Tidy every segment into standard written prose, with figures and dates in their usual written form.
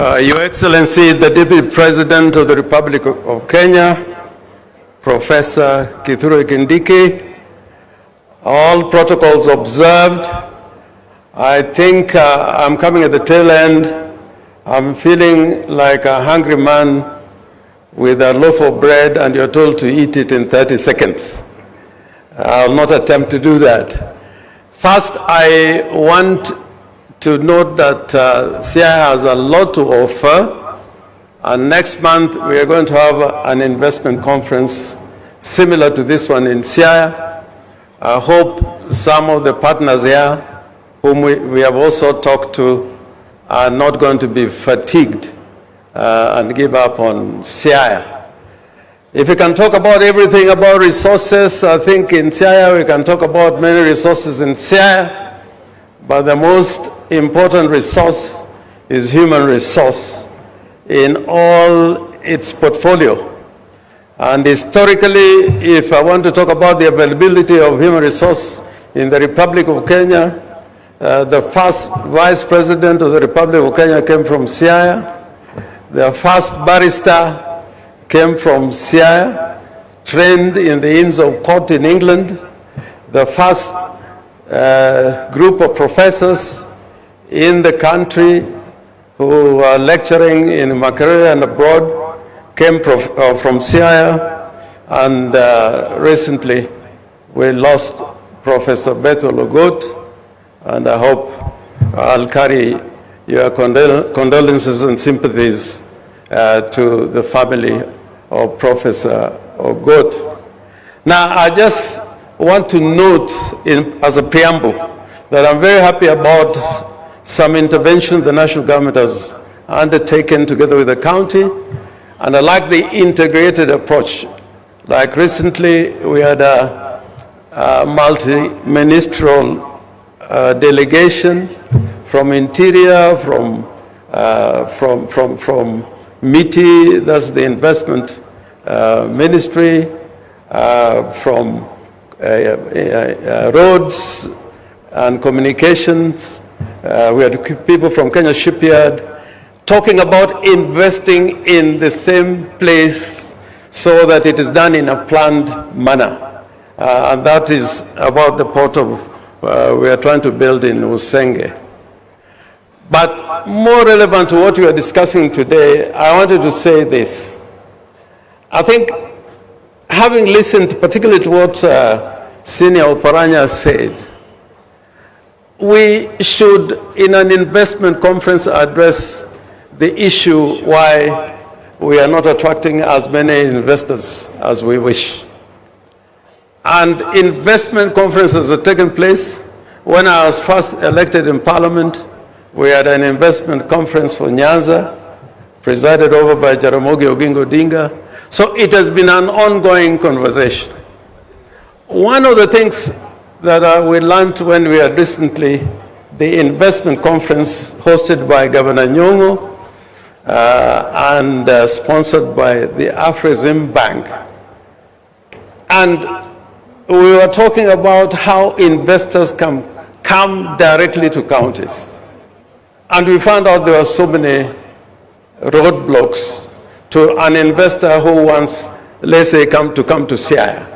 Your Excellency, the Deputy President of the Republic of Kenya, Professor Kithure Kindiki, all protocols observed. I think I'm coming at the tail end. I'm feeling like a hungry man with a loaf of bread and you're told to eat it in 30 seconds. I'll not attempt to do that. First, I want to note that CI has a lot to offer, and next month we are going to have an investment conference similar to this one in CI. I hope some of the partners here, whom we have also talked to, are not going to be fatigued and give up on CI. If we can talk about everything about resources, I think in CI we can talk about many resources in CI, but the most important resource is human resource in all its portfolio. And historically, if I want to talk about the availability of human resource in the Republic of Kenya, the first Vice President of the Republic of Kenya came from Siaya. The first barrister came from Siaya, trained in the Inns of Court in England. The first group of professors in the country who are lecturing in Makerere and abroad came from Siaya, and recently we lost Professor Bethuel Ogot, and I hope I'll carry your condolences and sympathies to the family of Professor Ogot. Now, I just want to note as a preamble that I'm very happy about some intervention the national government has undertaken together with the county, and I like the integrated approach. Like recently, we had a multi-ministerial delegation from Interior, from MITI, that's the investment ministry, from roads and communications. We had people from Kenya Shipyard talking about investing in the same place so that it is done in a planned manner. And that is about the port of, we are trying to build in Usenge. But more relevant to what we are discussing today, I wanted to say this. I think, having listened particularly to what Senior Oparanya said, we should, in an investment conference, address the issue why we are not attracting as many investors as we wish. And investment conferences have taken place. When I was first elected in Parliament, we had an investment conference for Nyanza, presided over by Jaramogi Oginga Odinga. So it has been an ongoing conversation. One of the things that we learned when we had recently the investment conference hosted by Governor Nyong'o and sponsored by the Afrexim Bank. And we were talking about how investors can come directly to counties. And we found out there were so many roadblocks to an investor who wants, let's say, come to Siaya.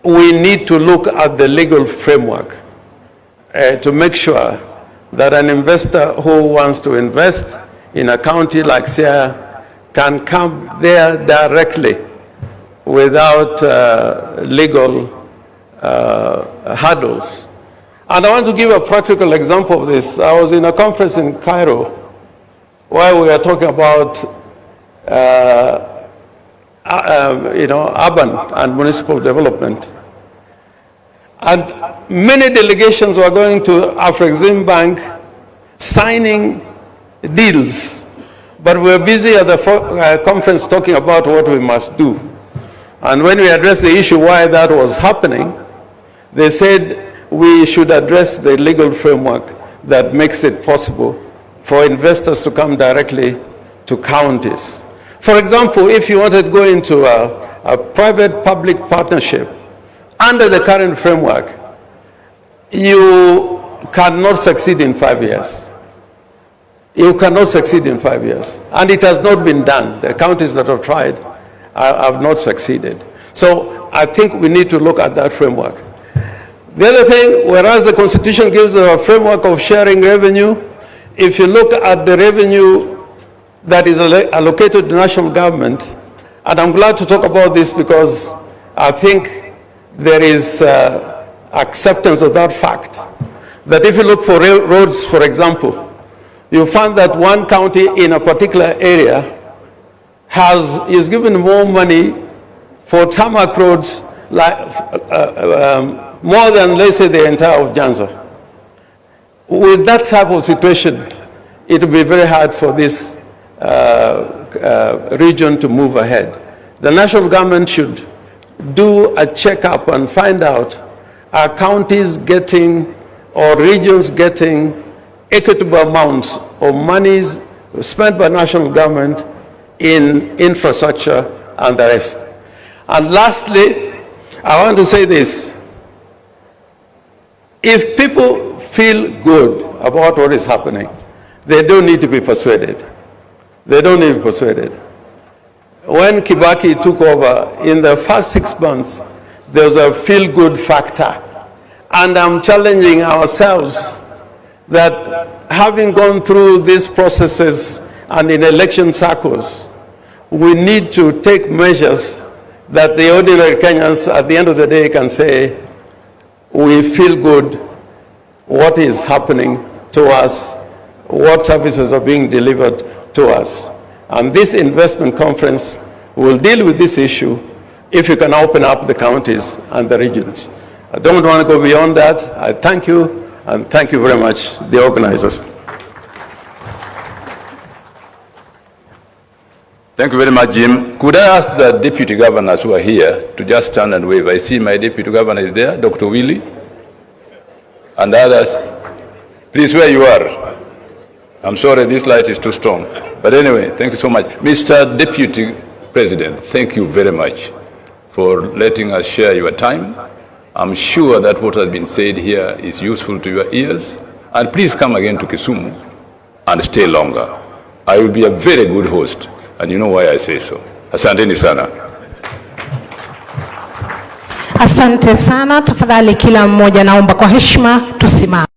We need to look at the legal framework to make sure that an investor who wants to invest in a county like Siaya can come there directly without legal hurdles. And I want to give a practical example of this. I was in a conference in Cairo where we were talking about urban and municipal development. And many delegations were going to Afrexim Bank signing deals. But we were busy at the conference talking about what we must do. And when we addressed the issue why that was happening, they said we should address the legal framework that makes it possible for investors to come directly to counties. For example, if you wanted to go into a private-public partnership under the current framework, you cannot succeed in 5 years. you cannot succeed in 5 years. And it has not been done. The counties that have tried have not succeeded. So I think we need to look at that framework. The other thing, whereas the Constitution gives a framework of sharing revenue, if you look at the revenue that is allocated to national government, and I'm glad to talk about this because I think there is acceptance of that fact, that if you look for roads, for example, you find that one county in a particular area is given more money for tarmac roads, like, more than, let's say, the entire of Nyanza. With that type of situation, it will be very hard for this region to move ahead. The national government should do a checkup and find out, are counties getting or regions getting equitable amounts of monies spent by national government in infrastructure and the rest. And lastly, I want to say this. If people feel good about what is happening, they don't need to be persuaded. They don't need to be persuaded. When Kibaki took over, in the first 6 months, there was a feel-good factor. And I'm challenging ourselves that having gone through these processes and in election cycles, we need to take measures that the ordinary Kenyans at the end of the day can say, we feel good, what is happening to us, what services are being delivered to us. And this investment conference will deal with this issue if you can open up the counties and the regions. I don't want to go beyond that. I thank you, and thank you very much, the organizers. Thank you very much, Jim. Could I ask the deputy governors who are here to just stand and wave? I see my deputy governor is there, Dr. Willie, and others. Please, where you are. I'm sorry, this light is too strong. But anyway, thank you so much. Mr. Deputy President, thank you very much for letting us share your time. I'm sure that what has been said here is useful to your ears. And please come again to Kisumu and stay longer. I will be a very good host. And you know why I say so. Asanteni sana. Asante sana. Tafadhali kila mmoja naomba kwa heshima tusimame.